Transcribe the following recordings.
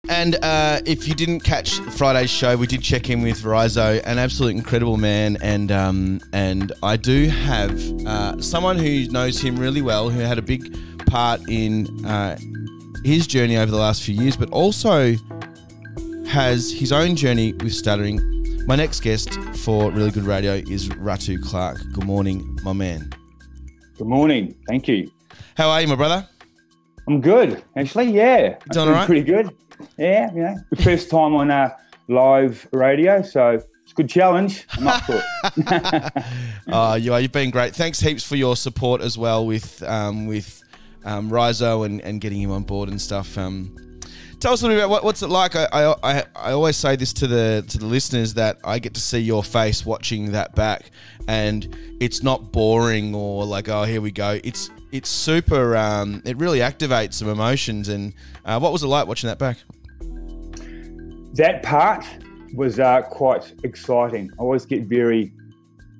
And if you didn't catch Friday's show, we did check in with Rizo, an absolute incredible man, and I do have someone who knows him really well, who had a big part in his journey over the last few years, but also has his own journey with stuttering. My next guest for Really Good Radio is Ratu Clarke. Good morning, my man. Good morning. Thank you. How are you, my brother? I'm good, actually. Yeah, doing all right? Pretty good. Yeah, you know, the first time on live radio, so it's a good challenge. I'm up for it. You've been great. Thanks heaps for your support as well with Rizo and getting him on board and stuff. Tell us a little bit about what's it like. I always say this to the listeners, that I get to see your face watching that back, and it's not boring or like, oh, here we go. It's super. It really activates some emotions. And what was it like watching that back? That part was quite exciting. I always get very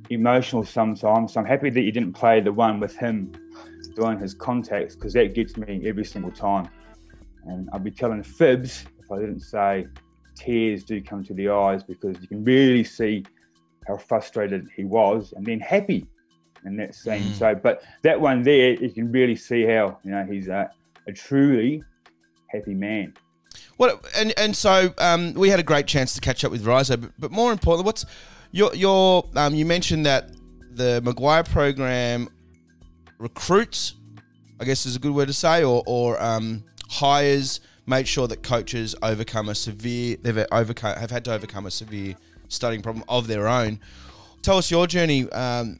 emotional sometimes. So I'm happy that you didn't play the one with him doing his contacts, because that gets me every single time. And I'd be telling fibs if I didn't say tears do come to the eyes, because you can really see how frustrated he was and then happy in that scene. So, but that one there, you can really see how, you know, he's a truly happy man. What so we had a great chance to catch up with Rizo, but more importantly, what's your you mentioned that the Mcguire Program recruits, I guess is a good word to say, or hires, made sure that coaches have had to overcome a severe stuttering problem of their own. Tell us your journey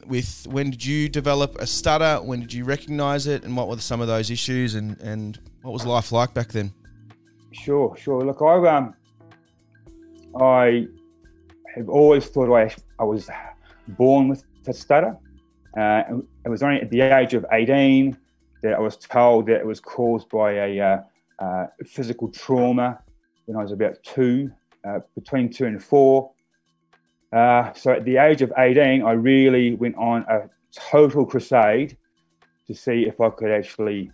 with when did you develop a stutter, when did you recognise it, and what were some of those issues, and what was life like back then? Sure. Look, I have always thought I was born with a stutter. It was only at the age of 18 that I was told that it was caused by a physical trauma when I was about between 2 and 4. So at the age of 18, I really went on a total crusade to see if I could actually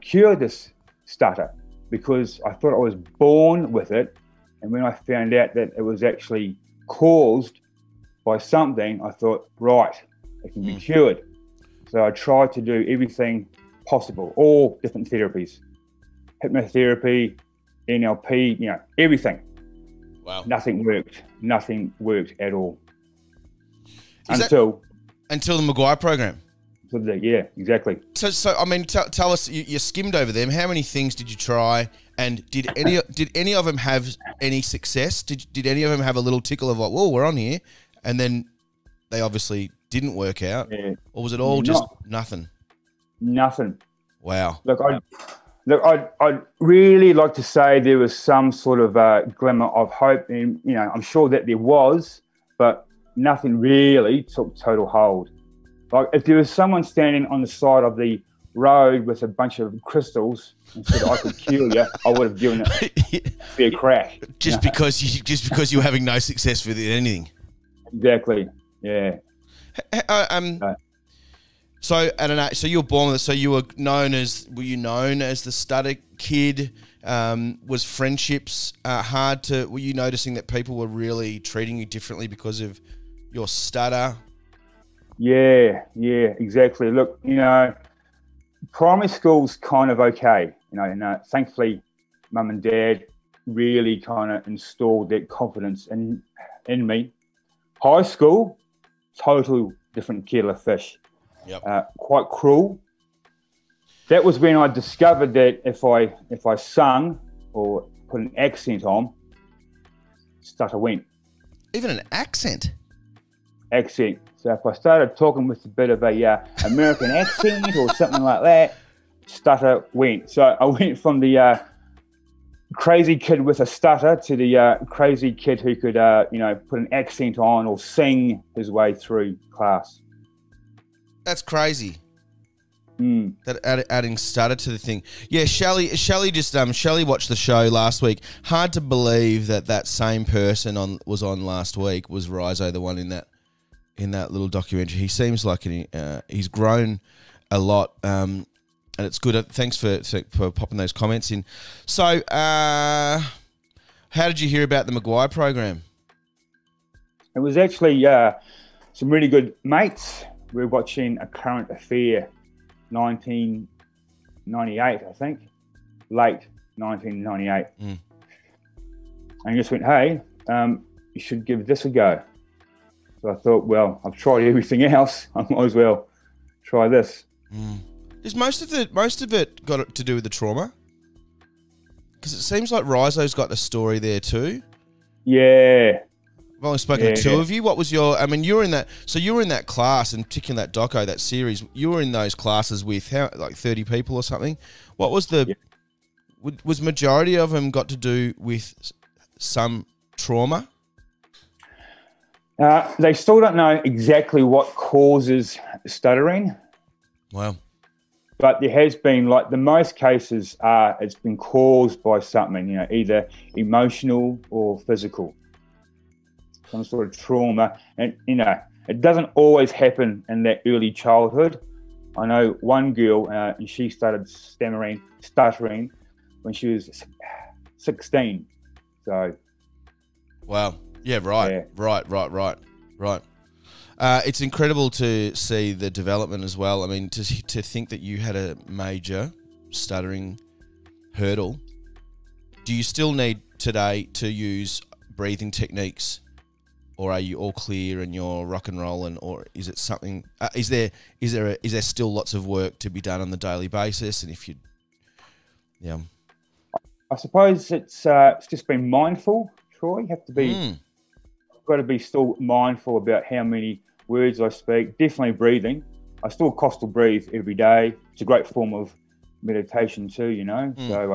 cure this stutter, because I thought I was born with it. And when I found out that it was actually caused by something, I thought, right, it can be cured. So I tried to do everything possible, all different therapies, hypnotherapy, NLP, you know, everything. Wow. Nothing worked at all. Until the Mcguire Program. Yeah, exactly. So I mean, tell us, you skimmed over them. How many things did you try? And did any of them have any success? Did any of them have a little tickle of like, whoa, we're on here? And then they obviously didn't work out. Yeah. Or was it all just nothing? Nothing. Wow. Look, I'd really like to say there was some sort of glimmer of hope, and you know, I'm sure that there was, but nothing really took total hold. Like if there was someone standing on the side of the road with a bunch of crystals and said I could cure you, I would have given it a fair crack. Because you were having no success with anything. Exactly. Yeah. So I don't know. So you were born with it. So were you known as the stutter kid? Was friendships hard to? Were you noticing that people were really treating you differently because of your stutter? Yeah, exactly. Look, you know, primary school's kind of okay. You know, and thankfully, mum and dad really kind of installed that confidence in me. High school, total different kettle of fish. Yep. Quite cruel. That was when I discovered that if I sung or put an accent on, stutter went. Even an accent? Accent. So if I started talking with a bit of a American accent or something like that, stutter went. So I went from the crazy kid with a stutter to the crazy kid who could, put an accent on or sing his way through class. That's crazy. That adding stutter to the thing. Yeah, Shelley watched the show last week. Hard to believe that same person was on last week was Rizo, the one in that little documentary. He seems like he's grown a lot, and it's good. Thanks for popping those comments in. So How did you hear about the Mcguire program? It was actually some really good mates. We were watching A Current Affair, 1998, I think, late 1998. And just went, hey, you should give this a go. So I thought, well, I've tried everything else. I might as well try this. Is most of it got to do with the trauma? Because it seems like Rizo's got a story there too. Yeah. I've only spoken to two of you. What was your? I mean, you were in that. So you were in that class, and particularly that doco, that series. You were in those classes with like 30 people or something. What was the? Yeah. Was majority of them got to do with some trauma? They still don't know exactly what causes stuttering. Wow. But there has been, like, the most cases are it's been caused by something, you know, either emotional or physical, some sort of trauma. And, you know, it doesn't always happen in that early childhood. I know one girl, and she started stuttering when she was 16. So. Wow. Yeah, right. Yeah. Right. It's incredible to see the development as well. I mean, to think that you had a major stuttering hurdle. Do you still need today to use breathing techniques, or are you all clear and you're rock and rolling, or is it something? Is there still lots of work to be done on the daily basis? And if you, yeah, I suppose it's just being mindful, Troy. You have to be. Got to be still mindful about how many words I speak. Definitely breathing. I still coastal breathe every day. It's a great form of meditation too, you know. So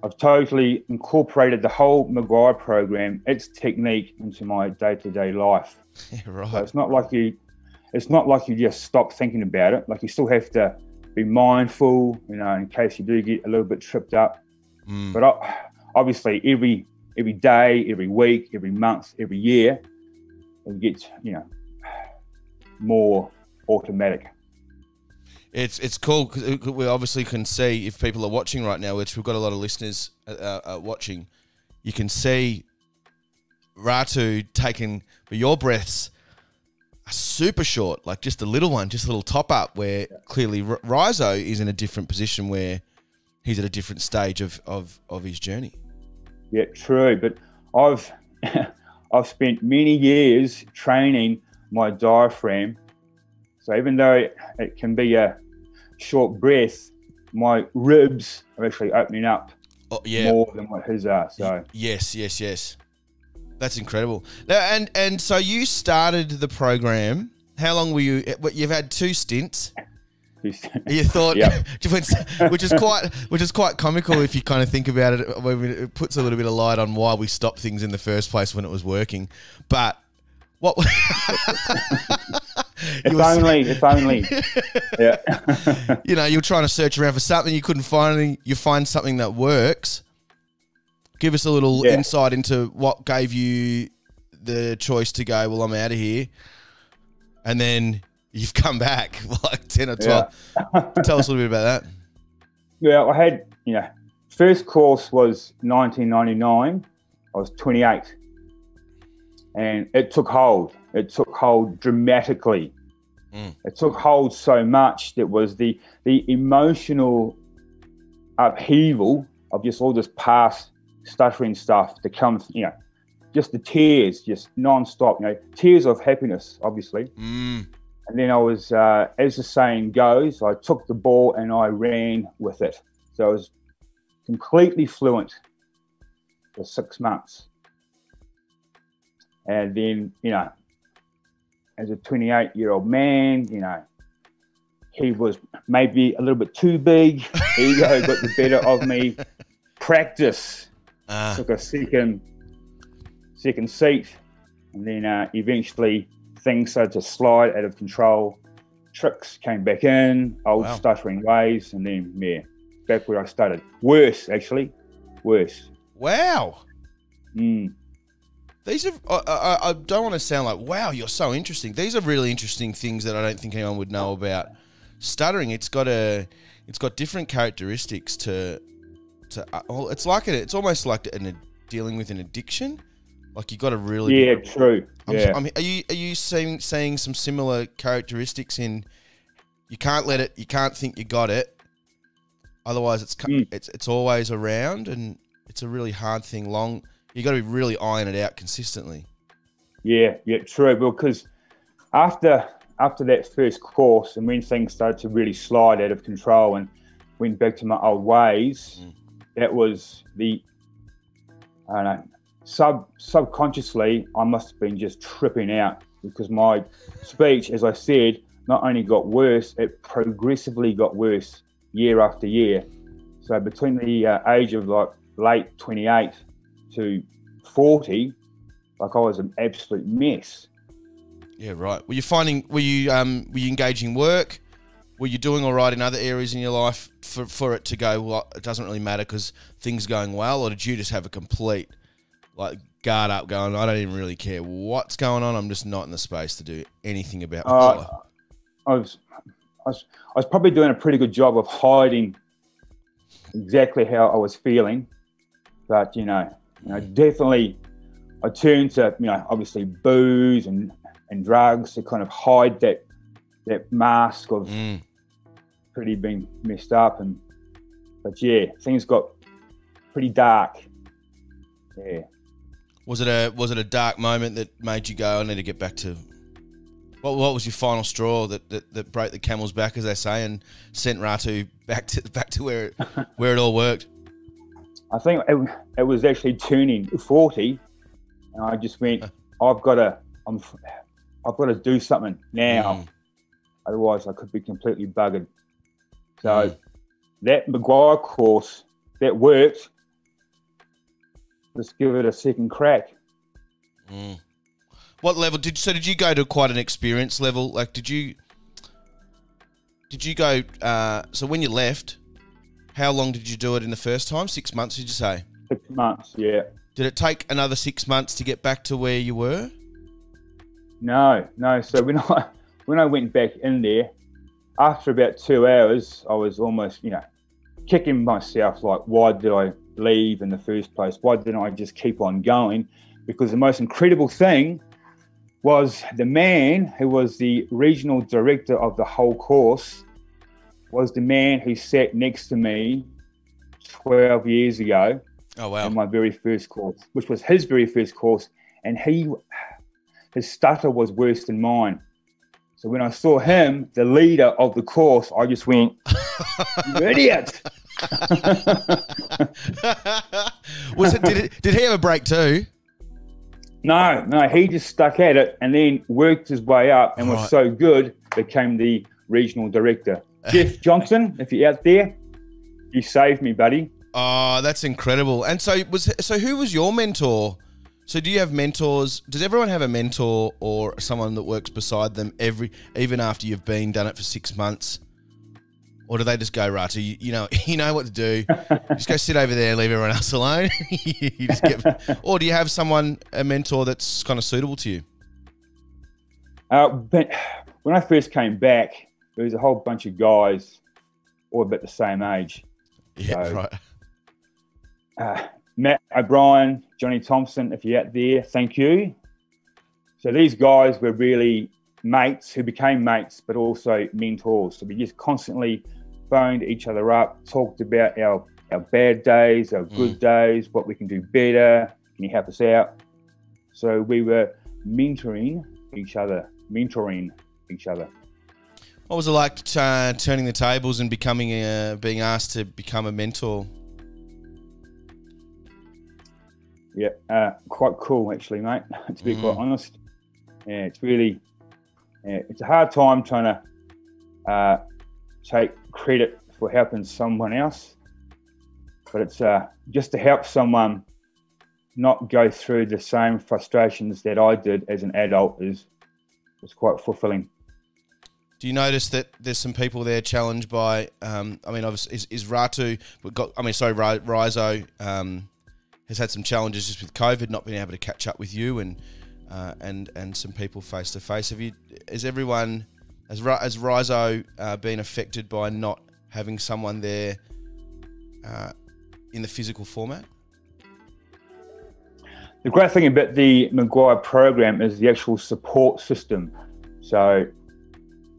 I've totally incorporated the whole Mcguire program, its technique, into my day-to-day life. Yeah, right. So it's not like you just stop thinking about it. Like, you still have to be mindful, you know, in case you do get a little bit tripped up. But obviously every day, every week, every month, every year, it gets, you know, more automatic. It's cool because we obviously can see, if people are watching right now, which we've got a lot of listeners watching, you can see Ratu taking, for your breaths, a super short, like just a little one, just a little top up, where clearly Rizo is in a different position where he's at a different stage of his journey. Yeah, true. But I've spent many years training my diaphragm. So even though it can be a short breath, my ribs are actually opening up more than what his are. So yes. That's incredible. Now, and so you started the program. How long were you? You've had 2 stints. You thought, which is quite comical if you kind of think about it. It puts a little bit of light on why we stopped things in the first place when it was working. But what? It's only. Yeah. You know, you're trying to search around for something, you couldn't find anything. You find something that works. Give us a little insight into what gave you the choice to go, well, I'm out of here, and then you've come back like 10 or 12. Tell us a little bit about that. Yeah, I had, you know, first course was 1999. I was 28. And it took hold. It took hold dramatically. It took hold so much that was the emotional upheaval of just all this past stuttering stuff to come, you know, just the tears, just non-stop, you know, tears of happiness, obviously. And then I was, as the saying goes, I took the ball and I ran with it. So I was completely fluent for 6 months. And then, you know, as a 28-year-old man, you know, he was maybe a little bit too big. Ego got the better of me. Practice took a second seat. And then eventually things started to slide out of control. Tricks came back in, old stuttering ways, and then, back where I started. Worse, actually. Worse. Wow. These are, I don't want to sound like, wow, you're so interesting. These are really interesting things that I don't think anyone would know about stuttering. It's got different characteristics to well, it's almost like dealing with an addiction. Like you got to really. Yeah, true. Are you seeing some similar characteristics in? You can't let it. You can't think you got it. Otherwise, it's always around, and it's a really hard thing. You got to be really eyeing it out consistently. Yeah, true. Because after that first course, and when things started to really slide out of control and went back to my old ways, that was I don't know. Subconsciously, I must have been just tripping out because my speech, as I said, not only got worse, it progressively got worse year after year. So between the age of like late 28 to 40, like I was an absolute mess. Yeah, right. Were you engaging work? Were you doing all right in other areas in your life for it to go, well, it doesn't really matter because things are going well? Or did you just have a complete guard up going, I don't even really care what's going on. I'm just not in the space to do anything about it. I was probably doing a pretty good job of hiding exactly how I was feeling. But, definitely I turned to, obviously booze and drugs to kind of hide that mask of pretty being messed up. But yeah, things got pretty dark. Yeah. Was it a dark moment that made you go, I need to get back to... What was your final straw that broke the camel's back, as they say, and sent Ratu back to where it all worked? I think it was actually turning 40, and I just went, I've got to do something now. Otherwise I could be completely buggered. So that Mcguire course, that worked. Let's give it a second crack. What level did you go to? Quite an experienced level? Like, did you go? So when you left, how long did you do it in the first time? 6 months, did you say? 6 months, yeah. Did it take another 6 months to get back to where you were? No. So when I went back in there, after about 2 hours, I was almost, kicking myself like, why did I leave in the first place? Why didn't I just keep on going? Because the most incredible thing was the man who was the regional director of the whole course was the man who sat next to me 12 years ago. Oh, wow. In my very first course, which was his very first course, and his stutter was worse than mine. So when I saw him, the leader of the course, I just went, you idiot. Did he have a break too? No, he just stuck at it and then worked his way up and was so good, became the regional director. Jeff Johnson, if you're out there, you saved me, buddy. Oh, that's incredible. And so who was your mentor? So do you have mentors? Does everyone have a mentor or someone that works beside them even after you've done it for 6 months? Or do they just go, Ratu, you know what to do. Just go sit over there and leave everyone else alone. Or do you have a mentor that's kind of suitable to you? But when I first came back, there was a whole bunch of guys all about the same age. Yeah, so, right. Matt O'Brien, Johnny Thompson, if you're out there, thank you. So these guys were really mates who became mates, but also mentors. So we just constantly phoned each other up, talked about our bad days, our good days, what we can do better. Can you help us out? So we were mentoring each other. What was it like turning the tables and being asked to become a mentor? Yeah, quite cool actually, mate, to be quite honest. Yeah, it's really, it's a hard time trying to take credit for helping someone else, but it's just to help someone not go through the same frustrations that I did as an adult is quite fulfilling. Do you notice that there's some people there challenged by, obviously is Ratu, Rizo, has had some challenges just with COVID, not being able to catch up with you and some people face to face. Has Rizo been affected by not having someone there in the physical format? The great thing about the Mcguire program is the actual support system. So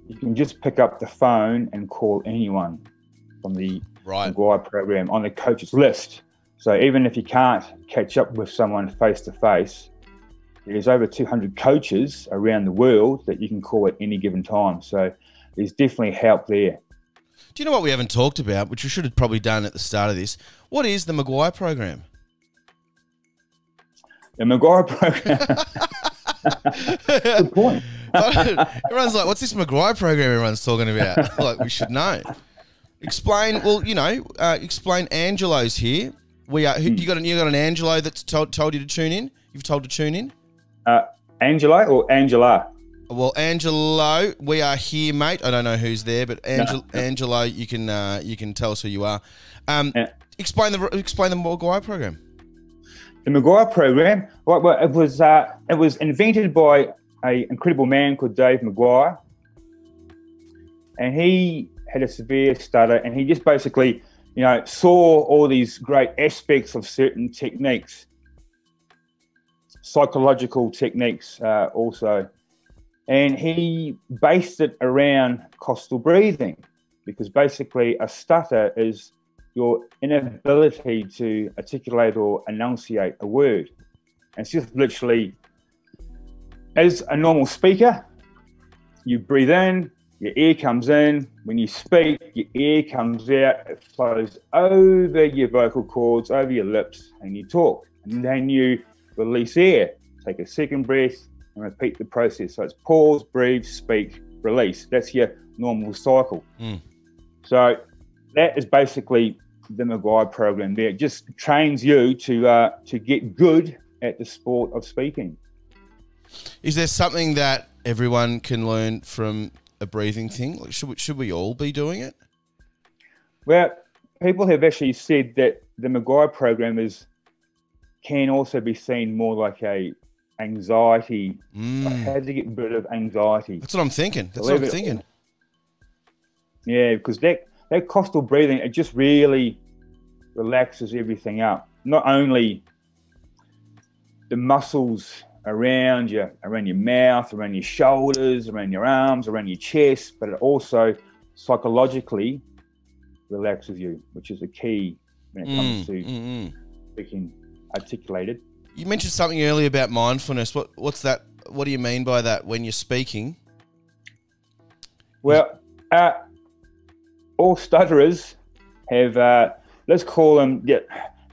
you can just pick up the phone and call anyone from the Mcguire program on the coach's list. So even if you can't catch up with someone face to face, there's over 200 coaches around the world that you can call at any given time. So there's definitely help there. Do you know what we haven't talked about, which we should have probably done at the start of this? What is the Mcguire program? The Mcguire program. Good point. Everyone's like, what's this Mcguire program everyone's talking about? Like, we should know. Explain, well, explain. Angelo's here. You got an Angelo that's told you to tune in? You've told to tune in? Angelo or Angela? Well, Angelo, we are here, mate. I don't know who's there, but Angelo, you can tell us who you are. Explain the Mcguire program. The Mcguire program, well, it was invented by an incredible man called Dave Mcguire, and he had a severe stutter, and he just basically, saw all these great aspects of certain techniques, psychological techniques also, and he based it around coastal breathing, because basically a stutter is your inability to articulate or enunciate a word. And it's just literally, as a normal speaker, you breathe in, your air comes in. When you speak, your air comes out, it flows over your vocal cords, over your lips, and you talk. And then you release air. Take a second breath and repeat the process. So it's pause, breathe, speak, release. That's your normal cycle. So that is basically the Mcguire program there. It just trains you to get good at the sport of speaking. Is there something that everyone can learn from a breathing thing? Like, should we all be doing it? Well, people have actually said that the Mcguire program can also be seen more like a anxiety, like how to get rid of anxiety. That's what I'm thinking. Yeah, because that coastal breathing, it just really relaxes everything up. Not only the muscles around your mouth, around your shoulders, around your arms, around your chest, but it also psychologically relaxes you, which is a key when it comes to speaking articulated. You mentioned something earlier about mindfulness. What's that? What do you mean by that when you're speaking? Well, all stutterers have, let's call them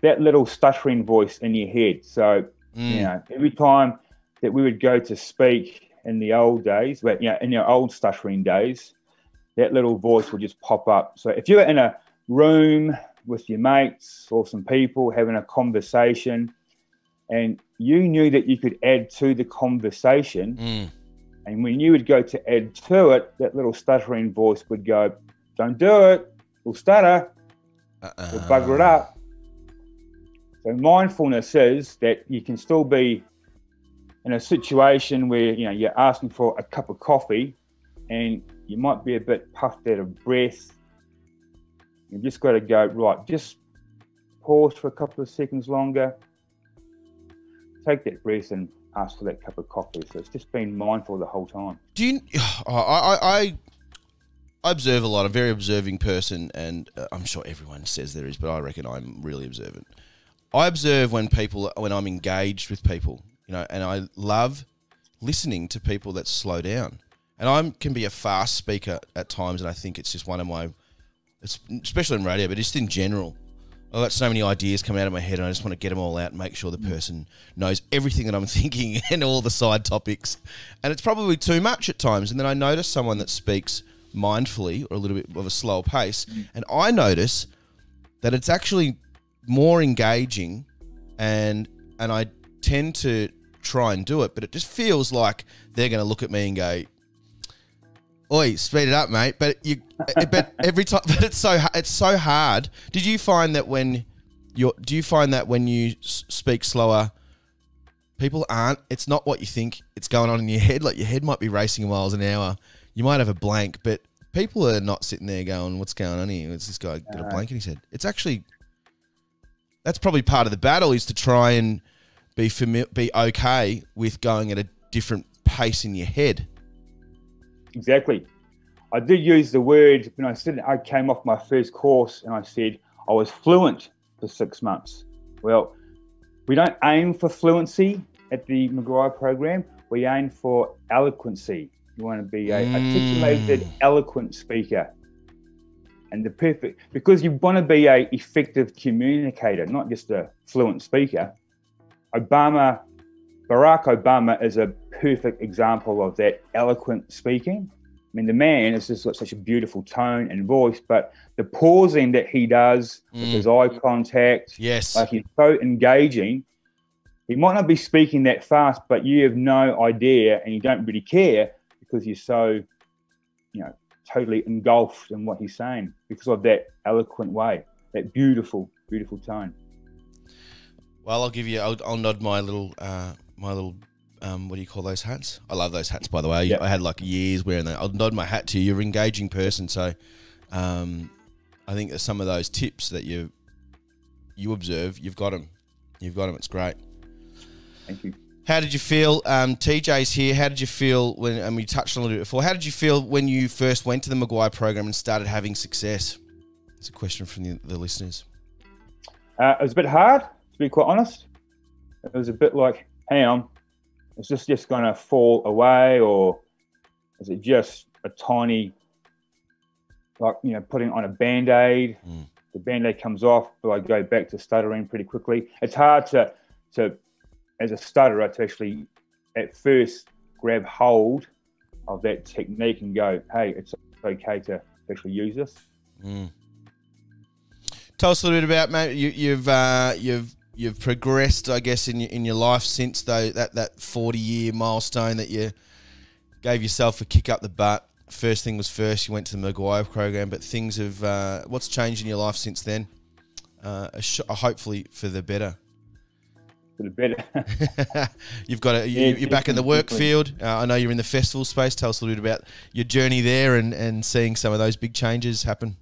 that little stuttering voice in your head. So, every time that we would go to speak in the old days, in your old stuttering days, that little voice would just pop up. So if you're in a room with your mates or some people having a conversation and you knew that you could add to the conversation, and when you would go to add to it, that little stuttering voice would go, "Don't do it, we'll stutter, we'll bugger it up." So mindfulness is that you can still be in a situation where you're asking for a cup of coffee and you might be a bit puffed out of breath. You've just got to go, right, just pause for a couple of seconds longer, take that breath and ask for that cup of coffee. So it's just being mindful the whole time. Do you? I observe a lot. I'm a very observing person, and I'm sure everyone says there is, but I reckon I'm really observant. I observe when I'm engaged with people, and I love listening to people that slow down. And I can be a fast speaker at times, and I think it's just one of my, especially in radio, but just in general, I've got so many ideas coming out of my head, and I just want to get them all out and make sure the person knows everything that I'm thinking and all the side topics. And it's probably too much at times. And then I notice someone that speaks mindfully or a little bit of a slower pace, and I notice that it's actually more engaging, and I tend to try and do it, but it just feels like they're going to look at me and go, "Oi, speed it up, mate!" But every time, but it's so hard. Do you find that when you speak slower, people aren't? It's not what you think it's going on in your head. Like your head might be racing miles an hour. You might have a blank, but people are not sitting there going, "What's going on here? What's this guy got a blank in his head?" It's actually that's probably part of the battle, is to try and be okay with going at a different pace in your head. Exactly. I did use the word when I came off my first course, and I said I was fluent for 6 months. Well, we don't aim for fluency at the Mcguire program. We aim for eloquency. You want to be a articulated, eloquent speaker. And because you want to be a effective communicator, not just a fluent speaker. Barack Obama is a perfect example of that eloquent speaking. I mean, the man has just got such a beautiful tone and voice, but the pausing that he does with his eye contact, yes, like he's so engaging. He might not be speaking that fast, but you have no idea, and you don't really care because you're so, totally engulfed in what he's saying because of that eloquent way, that beautiful, beautiful tone. Well, I'll nod my little, what do you call those hats? I love those hats, by the way. Yep. I had like years wearing that. I'll nod my hat to you. You're an engaging person, so I think that some of those tips that you observe, you've got them. You've got them. It's great. Thank you. How did you feel? TJ's here. How did you feel when, and we touched on it a little bit before, how did you feel when you first went to the Mcguire program and started having success? It's a question from the listeners. It was a bit hard, to be quite honest. It was a bit like, hang on, is this just going to fall away, or is it just a tiny, putting on a Band-Aid? The Band-Aid comes off, but I go back to stuttering pretty quickly. It's hard to as a stutterer, to actually at first grab hold of that technique and go, hey, it's okay to actually use this. Tell us a little bit about, mate. You've progressed, I guess, in your life since that 40-year milestone that you gave yourself a kick up the butt. First thing was first. You went to the Mcguire program, but things have. What's changed in your life since then? Hopefully for the better. For the better. You're back in the work field. I know you're in the festival space. Tell us a little bit about your journey there and seeing some of those big changes happen.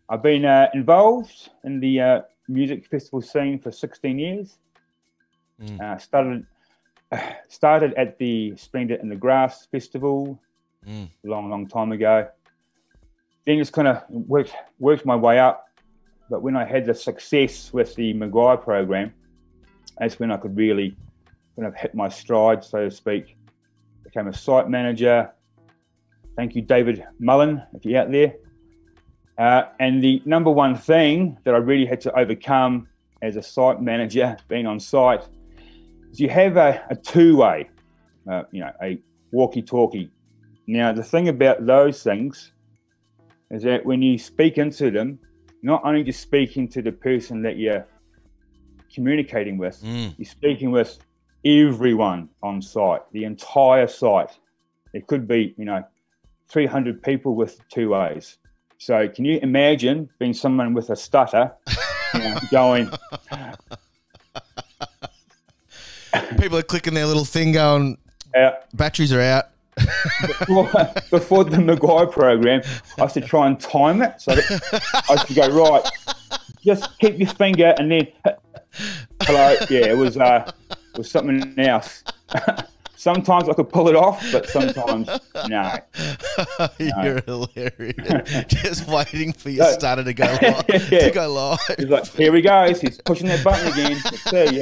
I've been involved in the music festival scene for 16 years. Started at the Splendour in the Grass festival a long time ago. Then just kind of worked my way up. But when I had the success with the Mcguire program, that's when I could really kind of hit my stride, so to speak. Became a site manager. Thank you, David Mullen, if you're out there. And the number one thing that I really had to overcome as a site manager, being on site, is you have a two-way, a walkie-talkie. Now, the thing about those things is that when you speak into them, not only just speaking to the person that you're communicating with, you're speaking with everyone on site, the entire site. It could be, 300 people with two ways. So can you imagine being someone with a stutter, going... People are clicking their little thing going, batteries are out. Before the Mcguire program, I used to try and time it. So I used to go, right, just keep your finger and then, hello. Yeah, it was something else. Sometimes I could pull it off, but sometimes no. You're hilarious. Just waiting for your stutter to go live. To go live. He's like, here he goes. He's pushing that button again. Let's see.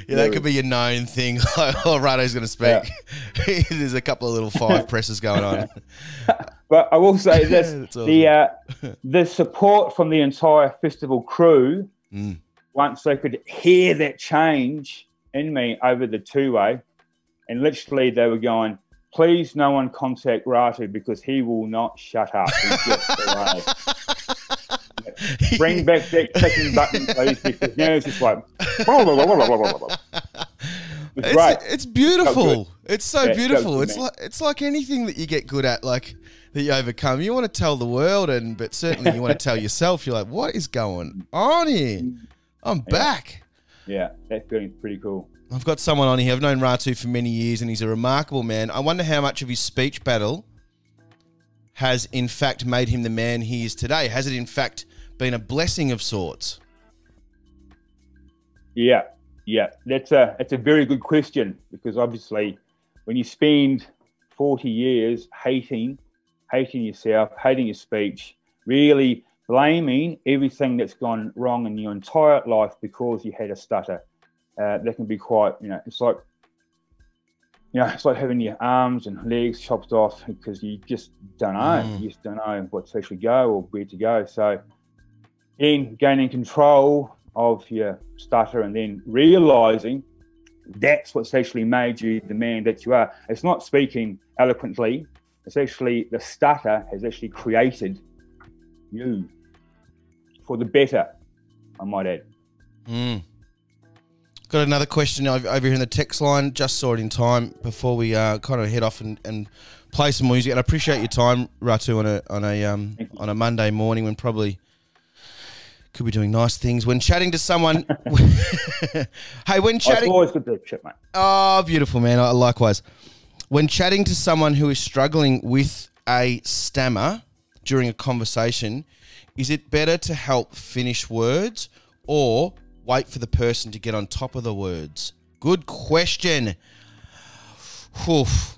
Yeah, that could be your known thing. Oh, Ratu's going to speak. Yeah. There's a couple of little 5 presses going on. But I will say this: awesome. The support from the entire festival crew, once they could hear that change in me over the two-way, and literally they were going, please no one contact Ratu because he will not shut up. He's just away. Bring back that clicking button, please, because now it's just like it's beautiful. It's so beautiful. It's like anything that you get good at, like that you overcome. You want to tell the world, but certainly you want to tell yourself. You're like, what is going on here? I'm back. Yeah, that feeling's pretty cool. I've got someone on here. I've known Ratu for many years, and he's a remarkable man. I wonder how much of his speech battle has, in fact, made him the man he is today. Has it, in fact, been a blessing of sorts? Yeah. That's a very good question, because obviously when you spend 40 years hating yourself, hating your speech, really blaming everything that's gone wrong in your entire life because you had a stutter, that can be quite, it's like having your arms and legs chopped off because you just don't know. You just don't know what to actually go or where to go. So then gaining control of your stutter and then realizing that's what's actually made you the man that you are. It's not speaking eloquently. It's actually the stutter has actually created you for the better, I might add. Got another question over here in the text line. Just saw it in time before we kind of head off and play some music. And I appreciate your time, Ratu, on a Monday morning when probably could be doing nice things. When chatting to someone, hey, when chatting, it's always good to chat, mate. Oh, beautiful, man. Likewise. When chatting to someone who is struggling with a stammer during a conversation, is it better to help finish words or wait for the person to get on top of the words? Good question. Oof.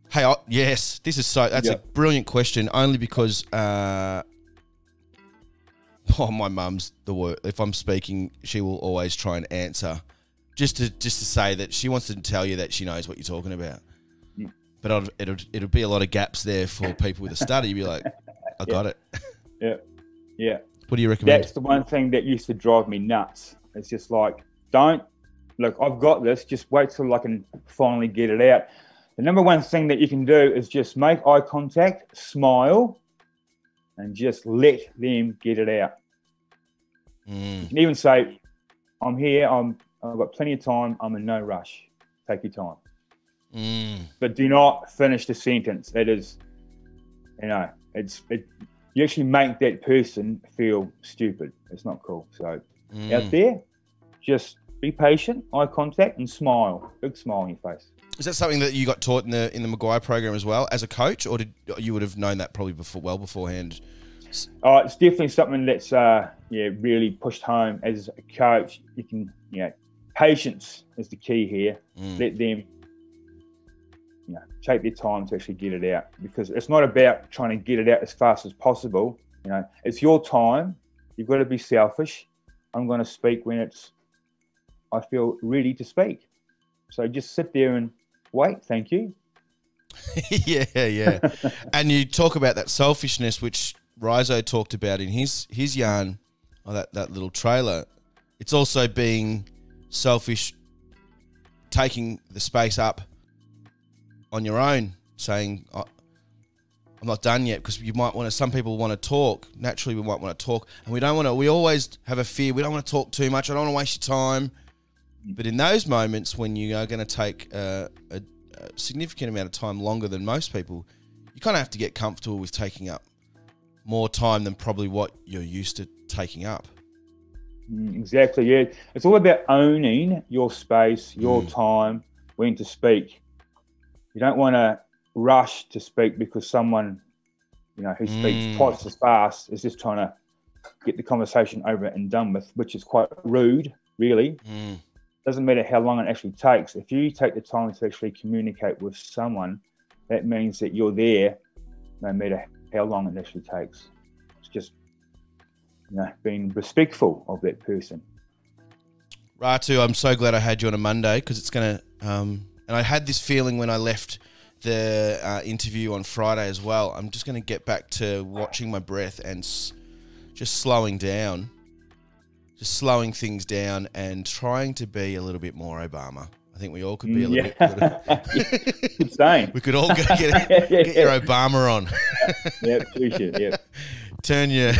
Hey, yes, that's a brilliant question, only because my mum's the word. If I'm speaking, she will always try and answer, just to say that she wants to tell you that she knows what you're talking about. But it'll be a lot of gaps there for people with a stutter. You'd be like, I got it. Yeah. What do you recommend? That's the one thing that used to drive me nuts. It's just like, don't look, I've got this. Just wait till I can finally get it out. The number one thing that you can do is just make eye contact, smile, and just let them get it out. You can even say, I'm here, I've got plenty of time, I'm in no rush. Take your time. But do not finish the sentence. It is, you actually make that person feel stupid. It's not cool. So out there, just be patient, eye contact, and smile. Big smile on your face. Is that something that you got taught in the Mcguire program as well as a coach, or you would have known that probably beforehand? It's definitely something that's really pushed home as a coach. You can, patience is the key here. Let them, take their time to actually get it out, because it's not about trying to get it out as fast as possible. It's your time. You've got to be selfish. I'm going to speak when I feel ready to speak. So just sit there and wait. Thank you. Yeah. And you talk about that selfishness, which Rizo talked about in his yarn, or that little trailer. It's also being selfish, taking the space up on your own, saying, I'm not done yet, because you might want to, some people want to talk. Naturally, we might want to talk, and we don't want to, we always have a fear. We don't want to talk too much. I don't want to waste your time. But in those moments when you are going to take a significant amount of time longer than most people, you kind of have to get comfortable with taking up more time than probably what you're used to taking up. Exactly, yeah. It's all about owning your space, your time, when to speak. You don't want to rush to speak because someone, who speaks twice as fast is just trying to get the conversation over and done with, which is quite rude, really. Doesn't matter how long it actually takes. If you take the time to actually communicate with someone, that means that you're there no matter how long it actually takes. It's just, being respectful of that person. Ratu, I'm so glad I had you on a Monday, because it's going to, and I had this feeling when I left the interview on Friday as well. I'm just going to get back to watching my breath and just slowing down. Just slowing things down and trying to be a little bit more Obama. I think we all could be a little bit. Good saying. We could all go get your Obama on. Yeah, appreciate it. Turn your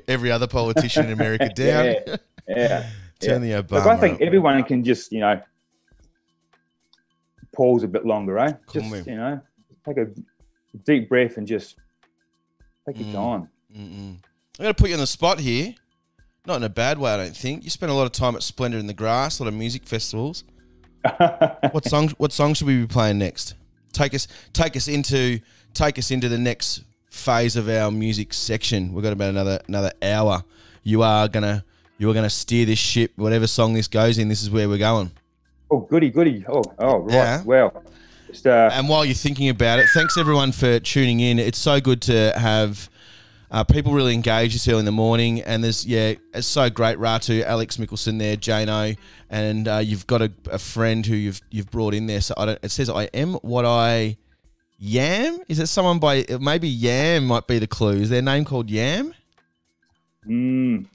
every other politician in America down. Turn the Obama. Look, I think everyone can just, pause a bit longer, eh? Just, take a deep breath and just take your time. I'm going to put you on the spot here. Not in a bad way, I don't think. You spent a lot of time at Splendour in the Grass, a lot of music festivals. What song should we be playing next? Take us into the next phase of our music section. We've got about another hour you are gonna steer this ship. Whatever song this goes in, this is where we're going. Oh, goody. Oh, right. Yeah. Well, just, and while you're thinking about it, thanks everyone for tuning in. It's so good to have people really engage this early in the morning. And it's so great. Ratu, Alex Mickelson there, Jano, and you've got a friend who you've brought in there. So it says I am what I Yam. Is it someone by maybe Yam might be the clue? Is their name called Yam? Don't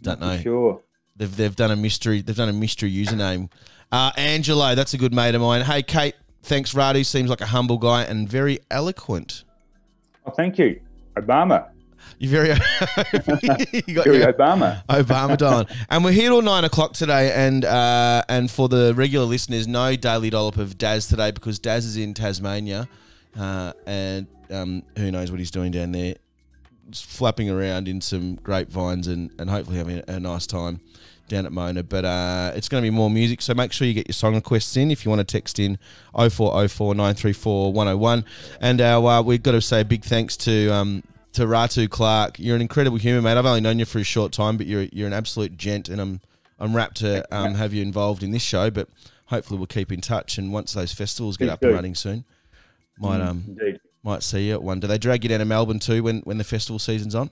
know. Sure. They've done a mystery. They've done a mystery username. Angelo, that's a good mate of mine. Hey, Kate. Thanks, Radu. Seems like a humble guy and very eloquent. Oh, thank you. Obama. You're very... you got very Obama. Obama dialing. And we're here till 9 o'clock today. And for the regular listeners, no Daily Dollop of Daz today because Daz is in Tasmania. And who knows what he's doing down there. Just flapping around in some grapevines and hopefully having a nice time down at Mona. But it's going to be more music, so make sure you get your song requests in if you want to text in 0404 934 101. And we've got to say a big thanks to Ratu Clarke. You're an incredible human, mate. I've only known you for a short time, but you're an absolute gent, and I'm rapt to have you involved in this show. But hopefully we'll keep in touch, and once those festivals get up and running soon, might see you at one. Do they drag you down to Melbourne too when the festival season's on?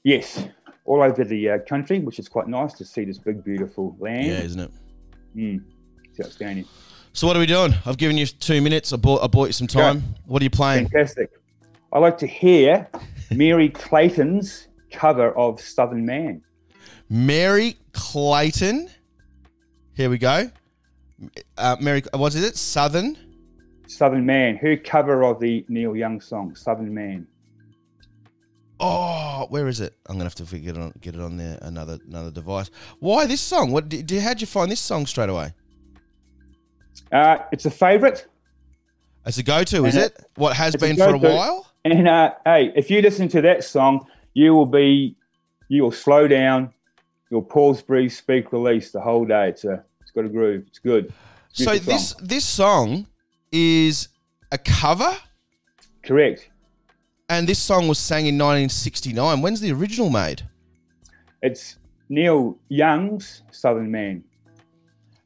Yes. All over the country, which is quite nice to see this big, beautiful land. Yeah, isn't it? It's outstanding. So what are we doing? I've given you 2 minutes. I bought you some time. Okay. What are you playing? Fantastic. I like to hear Mary Clayton's cover of Southern Man. Mary Clayton. Here we go. Mary, what is it? Southern Man. Her cover of the Neil Young song, Southern Man. Oh, where is it? I'm gonna have to get it on there. Another device. Why this song? How'd you find this song straight away? It's a favourite. It's a go-to, is it? What has been for a while? And hey, if you listen to that song, you will slow down. You'll pause, breathe, speak, release the whole day. It's got a groove. It's good. So this song is a cover? Correct. And this song was sang in 1969. When's the original made? It's Neil Young's Southern Man.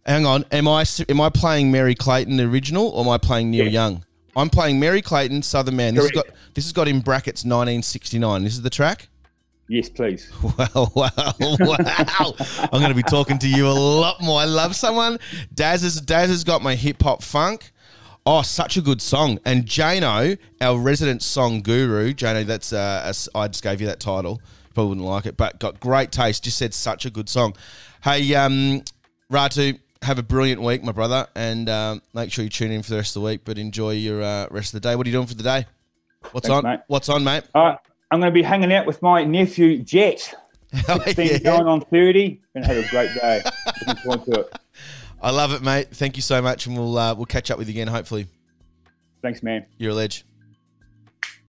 Hang on. Am I playing Mary Clayton, the original, or am I playing Neil Young? I'm playing Mary Clayton, Southern Man. This has got in brackets 1969. This is the track? Yes, please. Wow. I'm going to be talking to you a lot more. I love someone. Daz has got my hip-hop funk. Oh, such a good song. And Jano, our resident song guru, Jano, I just gave you that title. You probably wouldn't like it, but got great taste. Just said such a good song. Hey, Ratu, have a brilliant week, my brother, and make sure you tune in for the rest of the week, but enjoy your rest of the day. What are you doing for the day? Thanks, mate. What's on, mate? I'm going to be hanging out with my nephew, Jet. 16 going on 30, and have a great day. Looking forward to it. I love it, mate. Thank you so much, and we'll catch up with you again, hopefully. Thanks, man. You're a ledge.